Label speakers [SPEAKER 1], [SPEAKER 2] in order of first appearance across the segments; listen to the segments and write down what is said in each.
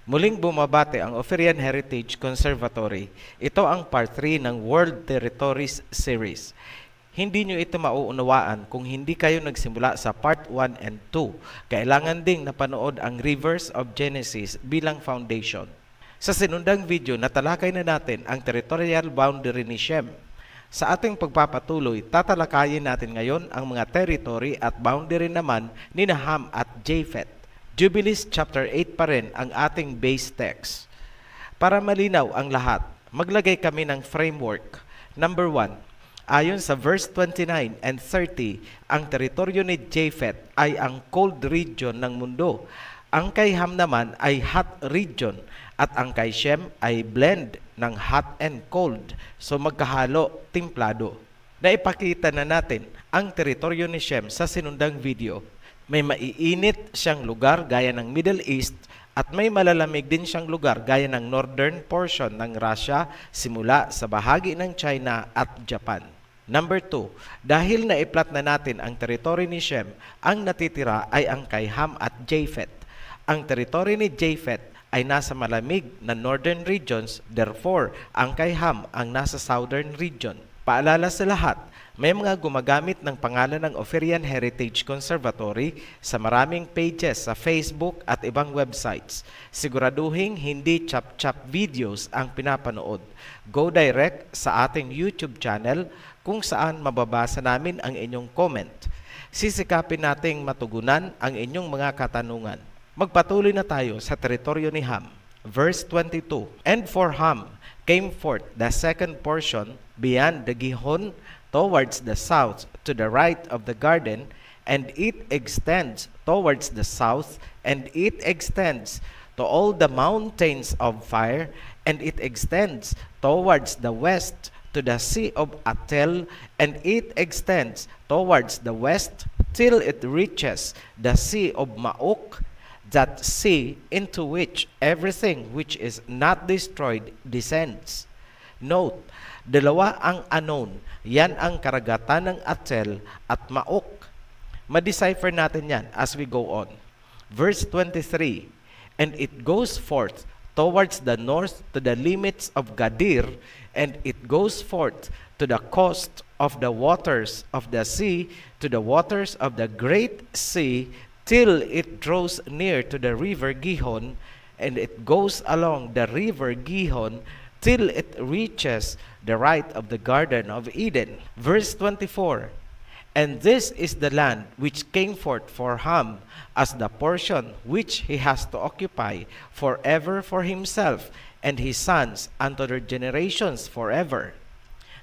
[SPEAKER 1] Muling bumabate ang Ophirian Heritage Conservatory. Ito ang part 3 ng World Territories Series. Hindi nyo ito mauunawaan kung hindi kayo nagsimula sa part 1 and 2. Kailangan ding napanood ang Rivers of Genesis bilang foundation. Sa sinundang video, natalakay na natin ang territorial boundary ni Shem. Sa ating pagpapatuloy, tatalakayin natin ngayon ang mga territory at boundary naman ni Ham at Japheth. Jubilees chapter 8 pa rin ang ating base text. Para malinaw ang lahat, maglagay kami ng framework. Number 1, ayon sa verse 29 and 30, ang teritoryo ni Japheth ay ang cold region ng mundo. Ang kay Ham naman ay hot region at ang kay Shem ay blend ng hot and cold. So magkahalo, timplado. Naipakita na natin ang teritoryo ni Shem sa sinundang video. May maiinit siyang lugar gaya ng Middle East at may malalamig din siyang lugar gaya ng northern portion ng Russia simula sa bahagi ng China at Japan. Number 2, dahil naiplat na natin ang teritoryo ni Shem, ang natitira ay ang kay Ham at Japheth. Ang teritoryo ni Japheth ay nasa malamig na northern regions, therefore ang kay Ham ang nasa southern region. Paalala sa lahat, may mga gumagamit ng pangalan ng Ophirian Heritage Conservatory sa maraming pages sa Facebook at ibang websites. Siguraduhin hindi chap-chap videos ang pinapanood. Go direct sa ating YouTube channel kung saan mababasa namin ang inyong comment. Sisikapin nating matugunan ang inyong mga katanungan. Magpatuloy na tayo sa teritoryo ni Ham. Verse 22, and for Ham came forth the second portion beyond the Gihon towards the south to the right of the garden, and it extends towards the south, and it extends to all the mountains of fire, and it extends towards the west to the sea of Atel, and it extends towards the west till it reaches the sea of Maok, that sea into which everything which is not destroyed descends. Note, dalawa ang Anon. Yan ang karagatan ng Atel at Maok. Ma-decipher natin yan as we go on. Verse 23, and it goes forth towards the north to the limits of Gadir, and it goes forth to the coast of the waters of the sea, to the waters of the great sea, till it draws near to the river Gihon, and it goes along the river Gihon till it reaches the right of the Garden of Eden. Verse 24, and this is the land which came forth for Ham as the portion which he has to occupy forever for himself and his sons unto their generations forever.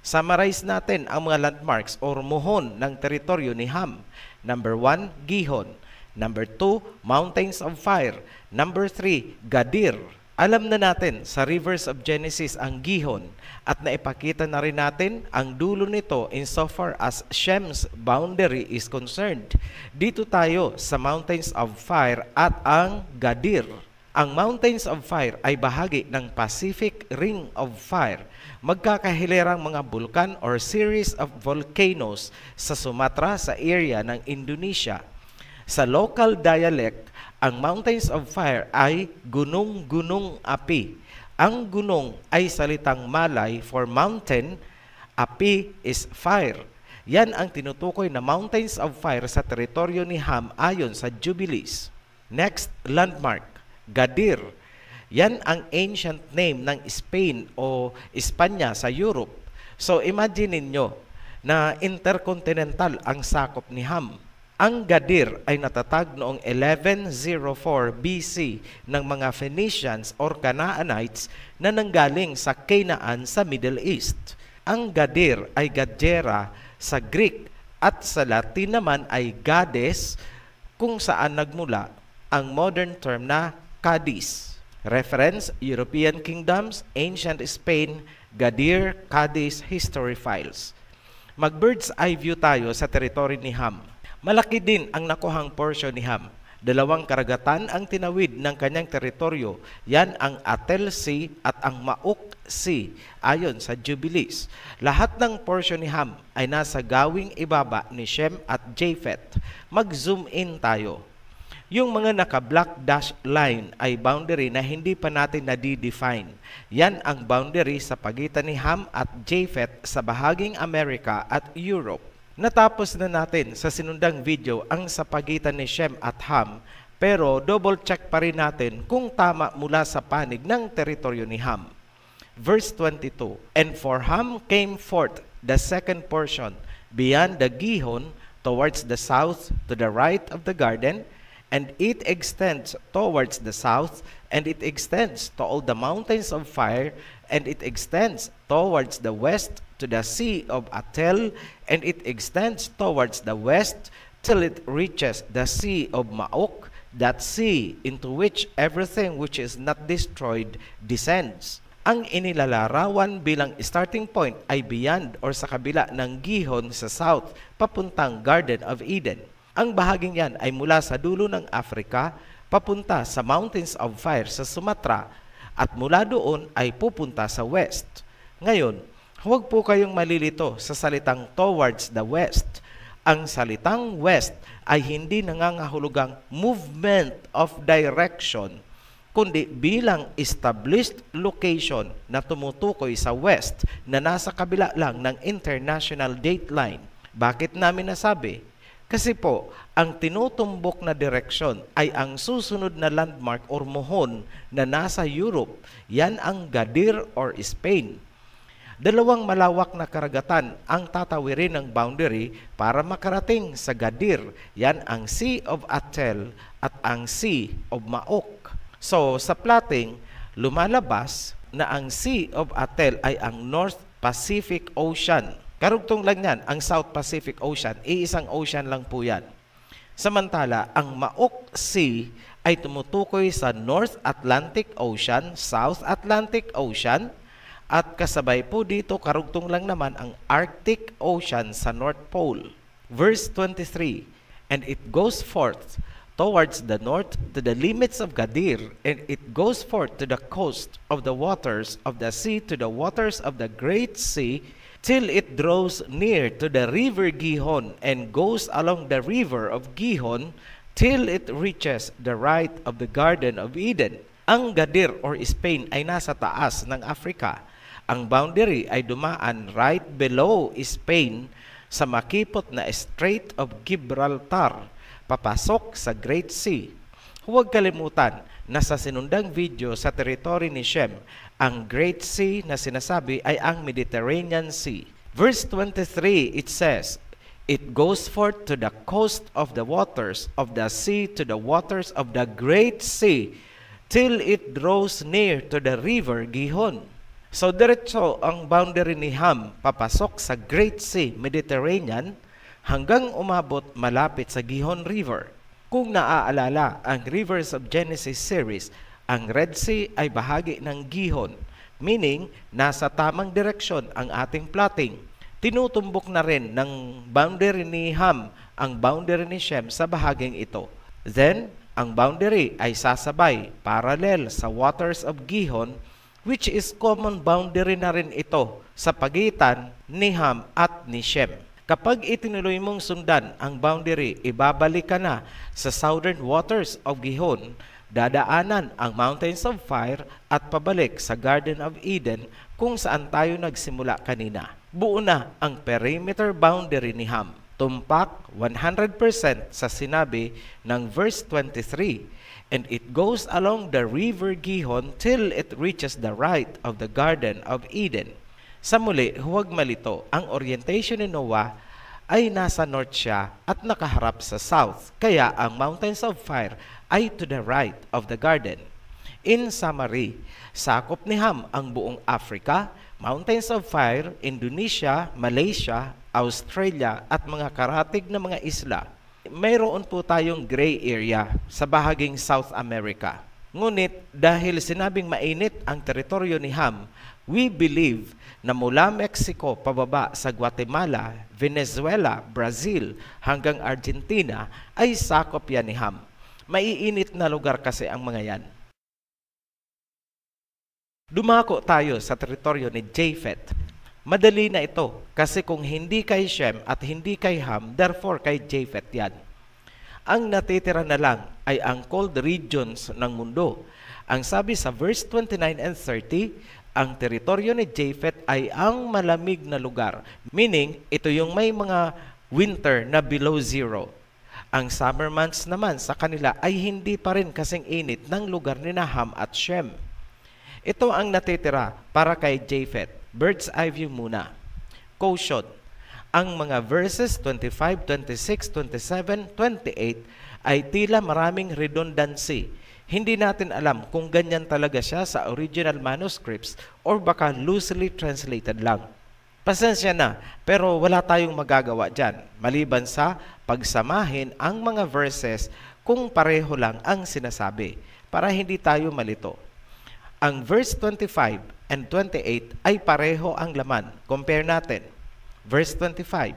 [SPEAKER 1] Summarize natin ang mga landmarks o muhon ng teritoryo ni Ham. Number 1, Gihon. Number 2, mountains of fire. Number 3, Gadir. Alam na natin sa Rivers of Genesis ang Gihon at naipakita na rin natin ang dulo nito insofar as Shem's boundary is concerned. Dito tayo sa Mountains of Fire at ang Gadir. Ang Mountains of Fire ay bahagi ng Pacific Ring of Fire, magkakahilerang mga bulkan or series of volcanoes sa Sumatra sa area ng Indonesia. Sa local dialect, ang Mountains of Fire ay gunung-gunung api. Ang gunung ay salitang Malay for mountain, api is fire. Yan ang tinutukoy na Mountains of Fire sa teritoryo ni Ham ayon sa Jubilees. Next, landmark, Gadir. Yan ang ancient name ng Spain o Espanya sa Europe. So imagine ninyo na intercontinental ang sakop ni Ham. Ang Gadir ay natatag noong 1104 BC ng mga Phoenicians or Canaanites na nanggaling sa Canaan sa Middle East. Ang Gadir ay Gadjera sa Greek at sa Latin naman ay Gades, kung saan nagmula ang modern term na Cadiz. Reference, European Kingdoms, Ancient Spain, Gadir, Cadiz, History Files. Mag-bird's eye view tayo sa teritoryo ni Ham. Malaki din ang nakuhang portion ni Ham. 2 karagatan ang tinawid ng kanyang teritoryo. Yan ang Atel Sea at ang Mauk Sea ayon sa Jubilees. Lahat ng portion ni Ham ay nasa gawing ibaba ni Shem at Japheth. Mag-zoom in tayo. Yung mga naka-black dash line ay boundary na hindi pa natin na-define. Yan ang boundary sa pagitan ni Ham at Japheth sa bahaging America at Europe. Natapos na natin sa sinundang video ang sa pagitan ni Shem at Ham, pero double check pa rin natin kung tama mula sa panig ng teritoryo ni Ham. Verse 22, And for Ham came forth the second portion beyond the Gihon towards the south to the right of the garden, and it extends towards the south, and it extends to all the mountains of fire, and it extends towards the west to the sea of Atel, and it extends towards the west till it reaches the sea of Maok, that sea into which everything which is not destroyed descends. Ang inilalarawan bilang starting point ay beyond or sa kabila ng Gihon sa south papuntang Garden of Eden. Ang bahaging yan ay mula sa dulo ng Africa papunta sa Mountains of Fire sa Sumatra at mula doon ay pupunta sa west. Ngayon, huwag po kayong malilito sa salitang towards the west. Ang salitang west ay hindi nangangahulugang movement of direction, kundi bilang established location na tumutukoy sa west na nasa kabila lang ng international dateline. Bakit namin nasabi? Kasi po, ang tinutumbok na direksyon ay ang susunod na landmark or mohon na nasa Europe. Yan ang Gadir or Spain. 2 malawak na karagatan ang tatawirin ng boundary para makarating sa Gadir. Yan ang Sea of Atel at ang Sea of Maok. So, sa plotting, lumalabas na ang Sea of Atel ay ang North Pacific Ocean. Karugtong lang yan, ang South Pacific Ocean, iisang ocean lang po yan. Samantala, ang Maok Sea ay tumutukoy sa North Atlantic Ocean, South Atlantic Ocean, at kasabay po dito, karugtong lang naman ang Arctic Ocean sa North Pole. Verse 23, And it goes forth towards the north to the limits of Gadir, and it goes forth to the coast of the waters of the sea, to the waters of the great sea, till it draws near to the river Gihon, and goes along the river of Gihon, till it reaches the right of the Garden of Eden. Ang Gadir or Spain ay nasa taas ng Africa. Ang boundary ay dumaan right below Spain sa makipot na Strait of Gibraltar, papasok sa Great Sea. Huwag kalimutan na sa sinundang video sa teritoryo ni Shem, ang Great Sea na sinasabi ay ang Mediterranean Sea. Verse 23, it says, It goes forth to the coast of the waters of the sea, to the waters of the Great Sea, till it draws near to the river Gihon. So diretso ang boundary ni Ham papasok sa Great Sea, Mediterranean, hanggang umabot malapit sa Gihon River. Kung naaalala ang Rivers of Genesis series, ang Red Sea ay bahagi ng Gihon, meaning nasa tamang direksyon ang ating plotting. Tinutumbok na rin ng boundary ni Ham ang boundary ni Shem sa bahaging ito. Then, Ang boundary ay sasabay, parallel sa waters of Gihon, which is common boundary na rin ito sa pagitan ni Ham at ni Shem. Kapag itinuloy mong sundan ang boundary, ibabalik ka na sa southern waters of Gihon, dadaanan ang mountains of fire at pabalik sa Garden of Eden kung saan tayo nagsimula kanina. Buo na ang perimeter boundary ni Ham. Tumpak 100% sa sinabi ng verse 23, and it goes along the river Gihon till it reaches the right of the Garden of Eden. Sa muli, huwag malito, ang orientation ni Noah ay nasa north siya at nakaharap sa south, kaya ang mountains of fire ay to the right of the garden. In summary, sakop ni Ham ang buong Africa, mountains of fire, Indonesia, Malaysia, Australia at mga karatig na mga isla. Mayroon po tayong gray area sa bahaging South America. Ngunit dahil sinabing mainit ang teritoryo ni Ham, we believe na mula Mexico pababa sa Guatemala, Venezuela, Brazil hanggang Argentina ay sakop yan ni Ham. Maiinit na lugar kasi ang mga yan. Dumako tayo sa teritoryo ni Japheth. Madali na ito kasi kung hindi kay Shem at hindi kay Ham, therefore kay Japheth yan. Ang natitira na lang ay ang cold regions ng mundo. Ang sabi sa verse 29 and 30, ang teritoryo ni Japheth ay ang malamig na lugar. Meaning, ito yung may mga winter na below zero. Ang summer months naman sa kanila ay hindi pa rin kasing init ng lugar ni Ham at Shem. Ito ang natitira para kay Japheth. Bird's eye view muna. Caution. Ang mga verses 25, 26, 27, 28 ay tila maraming redundancy. Hindi natin alam kung ganyan talaga siya sa original manuscripts or baka loosely translated lang. Pasensya na, pero wala tayong magagawa dyan, maliban sa pagsamahin ang mga verses kung pareho lang ang sinasabi, para hindi tayo malito. Ang verse 25 and 28 ay pareho ang laman. Compare natin. Verse 25,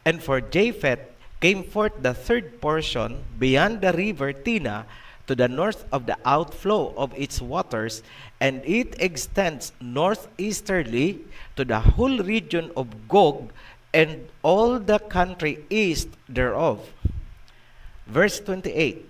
[SPEAKER 1] and for Japheth came forth the third portion beyond the river Tina to the north of the outflow of its waters, and it extends northeasterly to the whole region of Gog and all the country east thereof. Verse 28,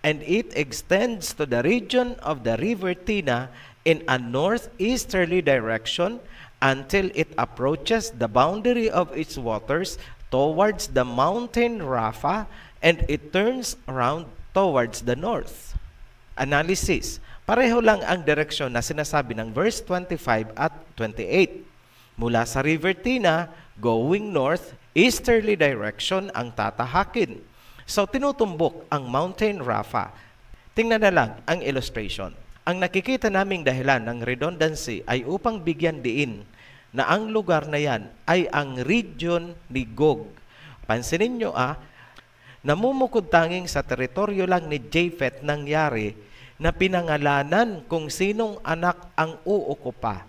[SPEAKER 1] and it extends to the region of the river Tina in a northeasterly direction until it approaches the boundary of its waters towards the mountain Rapha, and it turns around towards the north. Analysis. Pareho lang ang direksyon na sinasabi ng verse 25 at 28. Mula sa river Tina, going north, easterly direction ang tatahakin. So, tinutumbok ang mountain Rapha. Tingnan na lang ang illustration. Ang nakikita naming dahilan ng redundancy ay upang bigyan diin na ang lugar na yan ay ang region ni Gog. Pansinin nyo namumukod tanging sa teritoryo lang ni Japheth nangyari na pinangalanan kung sinong anak ang uukupa.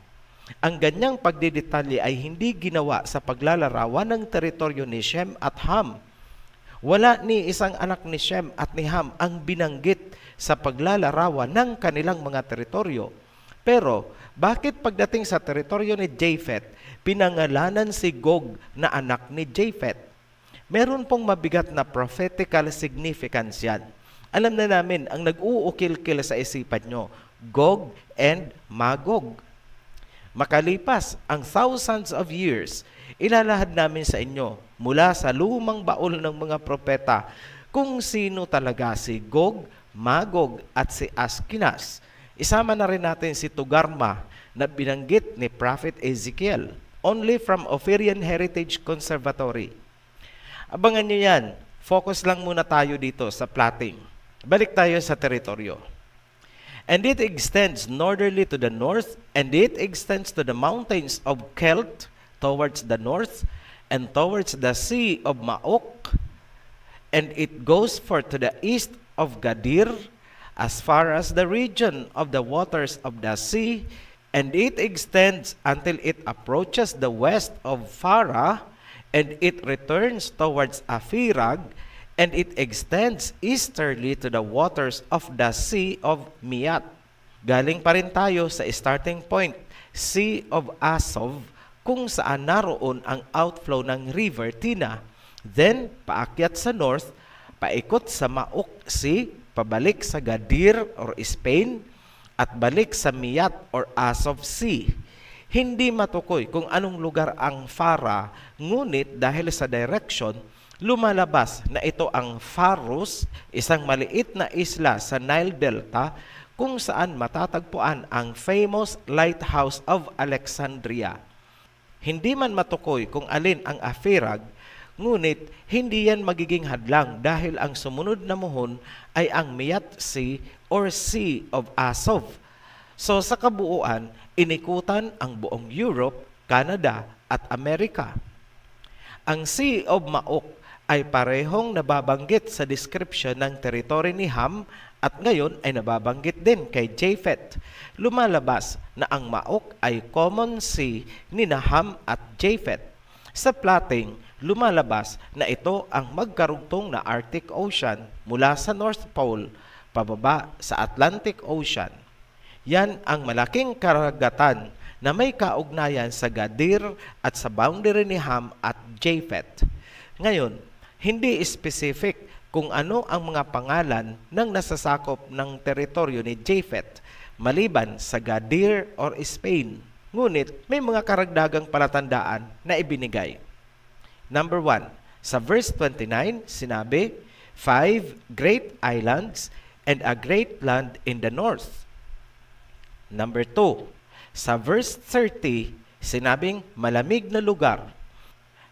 [SPEAKER 1] Ang ganyang pagdidetalye ay hindi ginawa sa paglalarawan ng teritoryo ni Shem at Ham. Wala ni isang anak ni Shem at ni Ham ang binanggit sa paglalarawan ng kanilang mga teritoryo. Pero, bakit pagdating sa teritoryo ni Japheth, pinangalanan si Gog na anak ni Japheth? Meron pong mabigat na prophetical significance yan. Alam na namin, ang nag-uukil-kil sa isipan nyo, Gog and Magog. Makalipas ang thousands of years, ilalahad namin sa inyo mula sa lumang baul ng mga propeta kung sino talaga si Gog, Magog at si Askenas. Isama na rin natin si Togarma na binanggit ni Prophet Ezekiel, only from Ophirian Heritage Conservatory. Abangan nyo yan. Focus lang muna tayo dito sa plotting. Balik tayo sa teritoryo. And it extends northerly to the north, and it extends to the mountains of Kelt towards the north, and towards the sea of Maok, and it goes forth to the east of Gadir, as far as the region of the waters of the sea, and it extends until it approaches the west of Farah, and it returns towards Afirag, and it extends easterly to the waters of the Sea of Miat. Galing pa rin tayo sa starting point, Sea of Azov, kung saan naroon ang outflow ng River Tina. Then, paakyat sa north, paikot sa Maok Sea, pabalik sa Gadir or Spain, at balik sa Miat or Azov Sea. Hindi matukoy kung anong lugar ang Fara, ngunit dahil sa direction, lumalabas na ito ang Faros, isang maliit na isla sa Nile Delta kung saan matatagpuan ang famous Lighthouse of Alexandria. Hindi man matukoy kung alin ang Afirag, ngunit hindi yan magiging hadlang dahil ang sumunod na muhon ay ang Miat Sea or Sea of Azov. So sa kabuuan, inikutan ang buong Europe, Canada at Amerika. Ang Sea of Maok ay parehong nababanggit sa description ng teritoryo ni Ham at ngayon ay nababanggit din kay Japheth. Lumalabas na ang Maok ay common sea ni Ham at Japheth. Sa plotting, lumalabas na ito ang magkarugtong na Arctic Ocean mula sa North Pole pababa sa Atlantic Ocean. Yan ang malaking karagatan na may kaugnayan sa Gadir at sa boundary ni Ham at Japheth. Ngayon, hindi specific kung ano ang mga pangalan ng nasasakop ng teritoryo ni Japheth maliban sa Gadir or Spain. Ngunit may mga karagdagang palatandaan na ibinigay. Number 1, sa verse 29, sinabi, 5 great islands and a great land in the north. Number 2, sa verse 30, sinabing malamig na lugar.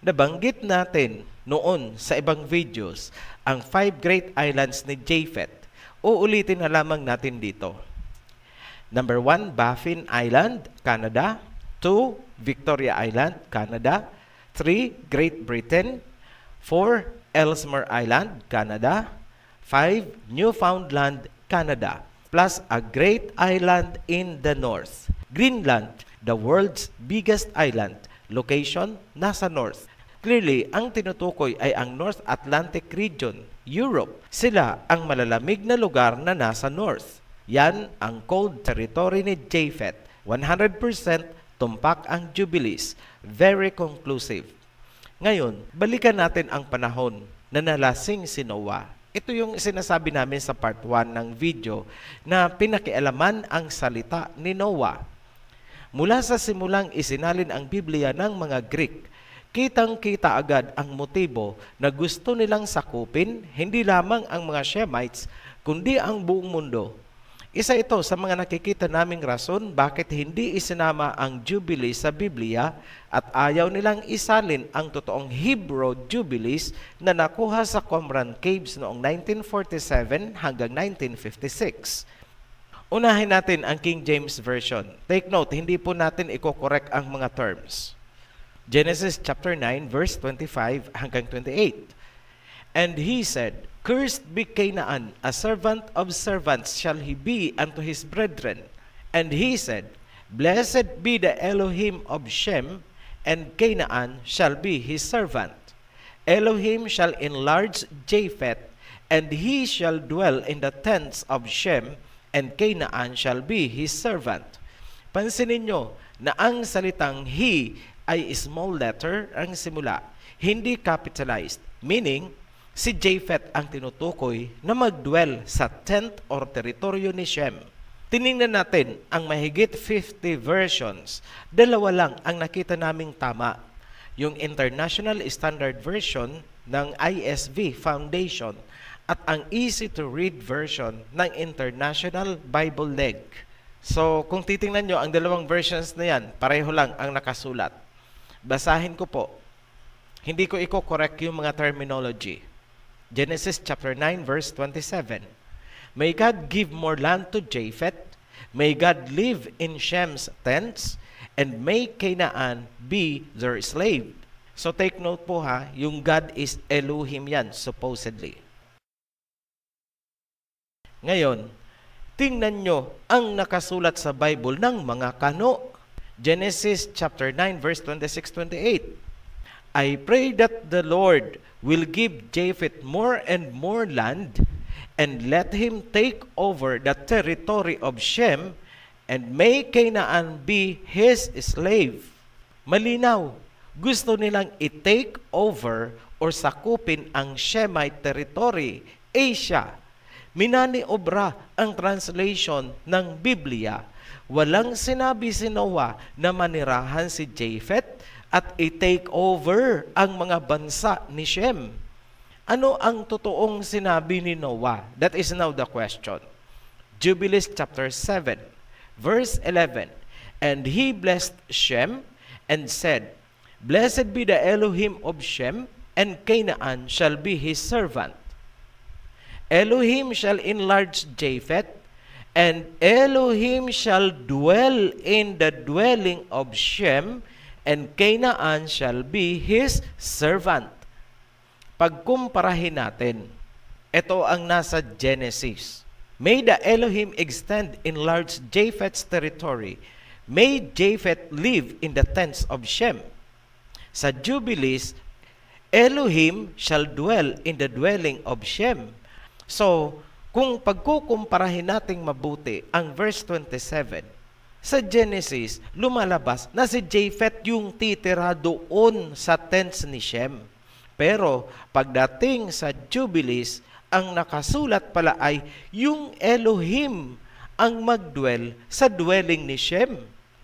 [SPEAKER 1] Nabanggit natin noon sa ibang videos ang 5 great islands ni Japheth. Uulitin na lamang natin dito. Number 1, Baffin Island, Canada. 2, Victoria Island, Canada. 3, Great Britain. 4, Ellesmere Island, Canada. 5, Newfoundland, Canada. Plus a great island in the north. Greenland, the world's biggest island. Location, nasa north. Clearly, ang tinutukoy ay ang North Atlantic region, Europe. Sila ang malalamig na lugar na nasa north. Yan ang cold territory ni Japheth. 100% tumpak ang Jubilees. Very conclusive. Ngayon, balikan natin ang panahon na nalasing si Noah. Ito yung sinasabi namin sa part 1 ng video na pinakialaman ang salita ni Noah. Mula sa simulang isinalin ang Biblia ng mga Greek, kitang-kita agad ang motibo na gusto nilang sakupin hindi lamang ang mga Shemites, kundi ang buong mundo. Isa ito sa mga nakikita naming rason bakit hindi isinama ang Jubilee sa Biblia at ayaw nilang isalin ang totoong Hebrew Jubilees na nakuha sa Qumran Caves noong 1947 hanggang 1956. Unahin natin ang King James Version. Take note, hindi po natin i-correct ang mga terms. Genesis chapter 9 verse 25 hanggang 28. And he said, Cursed be Canaan, a servant of servants shall he be unto his brethren. And he said, Blessed be the Elohim of Shem, and Canaan shall be his servant. Elohim shall enlarge Japheth, and he shall dwell in the tents of Shem, and Canaan shall be his servant. Pansinin nyo na ang salitang he ay small letter ang simula, hindi capitalized, meaning si Japheth ang tinutukoy na mag-dwell sa tent or teritoryo ni Shem. Tiningnan natin ang mahigit 50 versions. Dalawa lang ang nakita naming tama. Yung International Standard Version ng ISV Foundation at ang easy-to-read version ng International Bible Leg. So, kung titingnan nyo, ang dalawang versions na yan, pareho lang ang nakasulat. Basahin ko po. Hindi ko i-correct yung mga terminology. Genesis chapter 9 verse 27. May God give more land to Japheth, may God live in Shem's tents, and may Canaan be their slave. So take note po ha, yung God is Elohim yan, supposedly. Ngayon, tingnan nyo ang nakasulat sa Bible ng mga kano. Genesis chapter 9 verse 26-28. I pray that the Lord will give Japheth more and more land, and let him take over the territory of Shem, and may Canaan be his slave. Malinaw, gusto nilang i-take over or sakupin ang Shemite territory, Asia. Minaniobra ang translation ng Biblia. Walang sinabi si Noah na manirahan si Japheth at i-take over ang mga bansa ni Shem. Ano ang totoong sinabi ni Noah? That is now the question. Jubilees chapter 7, verse 11. And he blessed Shem and said, Blessed be the Elohim of Shem, and Canaan shall be his servant. Elohim shall enlarge Japheth, and Elohim shall dwell in the dwelling of Shem, and Canaan shall be his servant. Pagkumparahin natin, ito ang nasa Genesis. May the Elohim extend enlarge Japheth's territory. May Japheth live in the tents of Shem. Sa Jubilees, Elohim shall dwell in the dwelling of Shem. So, kung pagkukumparahin nating mabuti ang verse 27, sa Genesis, lumalabas na si Japheth yung titira doon sa tents ni Shem. Pero, pagdating sa Jubilees, ang nakasulat pala ay yung Elohim ang magdwell sa dwelling ni Shem.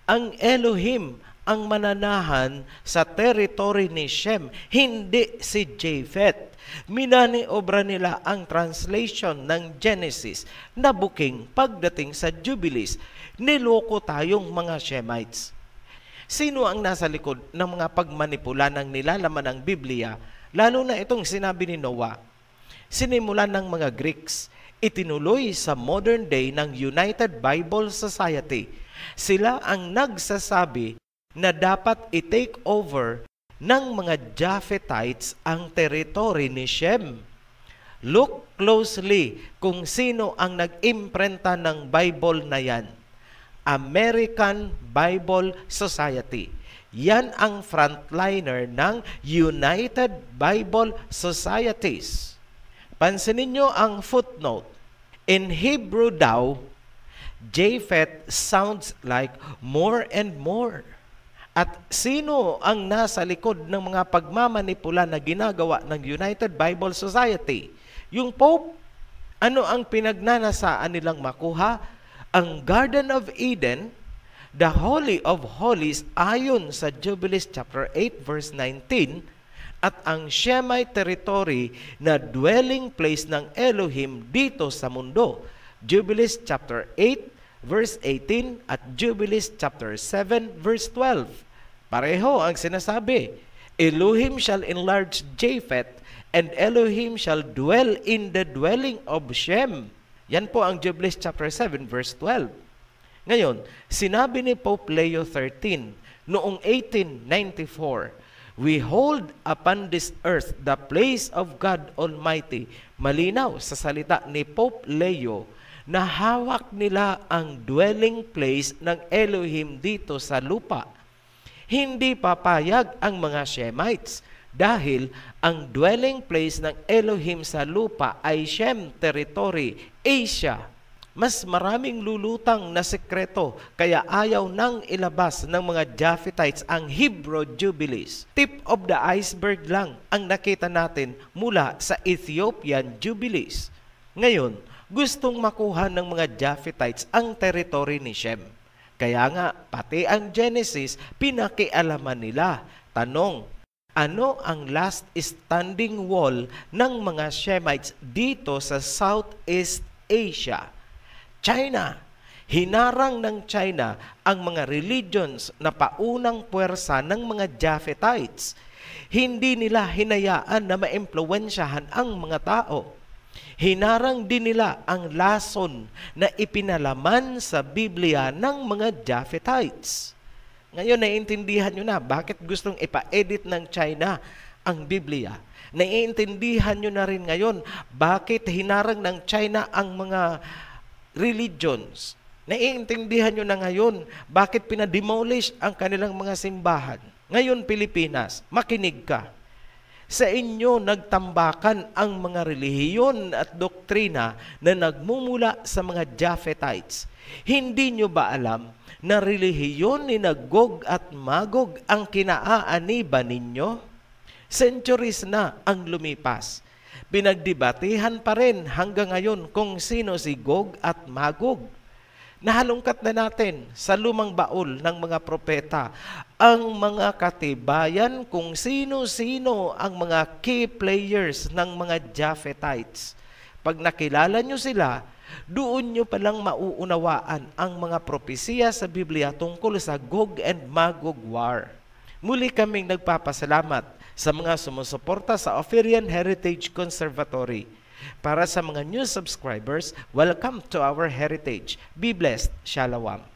[SPEAKER 1] Ang Elohim ang mananahan sa territory ni Shem, hindi si Japheth. Minaniobra nila ang translation ng Genesis na booking pagdating sa Jubilees. Niloko tayong mga Shemites. Sino ang nasa likod ng mga pagmanipula ng nilalaman ng Biblia, lalo na itong sinabi ni Noah? Sinimulan ng mga Greeks, itinuloy sa modern day ng United Bible Society. Sila ang nagsasabi na dapat i-take over ng mga Japhethites ang territory ni Shem. Look closely kung sino ang nag-imprenta ng Bible na yan. American Bible Society. Yan ang frontliner ng United Bible Societies. Pansinin nyo ang footnote. In Hebrew daw, Japheth sounds like more and more. At sino ang nasa likod ng mga pagmamanipula na ginagawa ng United Bible Society? Yung Pope. Ano ang pinagnanasaan nilang makuha? Ang Garden of Eden, the Holy of Holies ayon sa Jubilees chapter 8 verse 19, at ang Shemite territory na dwelling place ng Elohim dito sa mundo. Jubilees chapter 8 verse 18 at Jubilees chapter 7 verse 12. Pareho ang sinasabi. Elohim shall enlarge Japheth, and Elohim shall dwell in the dwelling of Shem. Yan po ang Jubilees chapter 7 verse 12. Ngayon, sinabi ni Pope Leo XIII noong 1894, We hold upon this earth the place of God Almighty. Malinaw sa salita ni Pope Leo na hawak nila ang dwelling place ng Elohim dito sa lupa. Hindi papayag ang mga Shemites dahil ang dwelling place ng Elohim sa lupa ay Shem territory, Asia. Mas maraming lulutang na sekreto kaya ayaw nang ilabas ng mga Japhethites ang Hebrew Jubilees. Tip of the iceberg lang ang nakita natin mula sa Ethiopian Jubilees. Ngayon, gustong makuha ng mga Japhethites ang territory ni Shem. Kaya nga, pati ang Genesis, pinakialaman nila. Tanong, ano ang last standing wall ng mga Shemites dito sa Southeast Asia? China. Hinarang ng China ang mga religions na paunang puwersa ng mga Japhethites. Hindi nila hinayaan na maimpluwensyahan ang mga tao. Hinarang din nila ang lason na ipinalaman sa Biblia ng mga Japhethites. Ngayon, naiintindihan nyo na bakit gustong ipa-edit ng China ang Biblia. Naiintindihan nyo na rin ngayon bakit hinarang ng China ang mga religions. Naiintindihan nyo na ngayon bakit pinademolish ang kanilang mga simbahan. Ngayon, Pilipinas, makinig ka. Sa inyo nagtambakan ang mga relihiyon at doktrina na nagmumula sa mga Japhetites. Hindi nyo ba alam na relihiyon ni Gog at Magog ang kinaaaniban ninyo? Centuries na ang lumipas. Pinagdebatihan pa rin hanggang ngayon kung sino si Gog at Magog. Nahalungkat na natin sa lumang baul ng mga propeta ang mga katibayan kung sino-sino ang mga key players ng mga Japhetites. Pag nakilala nyo sila, doon nyo palang mauunawaan ang mga propesiya sa Biblia tungkol sa Gog and Magog war. Muli kaming nagpapasalamat sa mga sumusuporta sa Offerien Heritage Conservatory. Para sa mga new subscribers, welcome to our heritage. Be blessed. Shalom.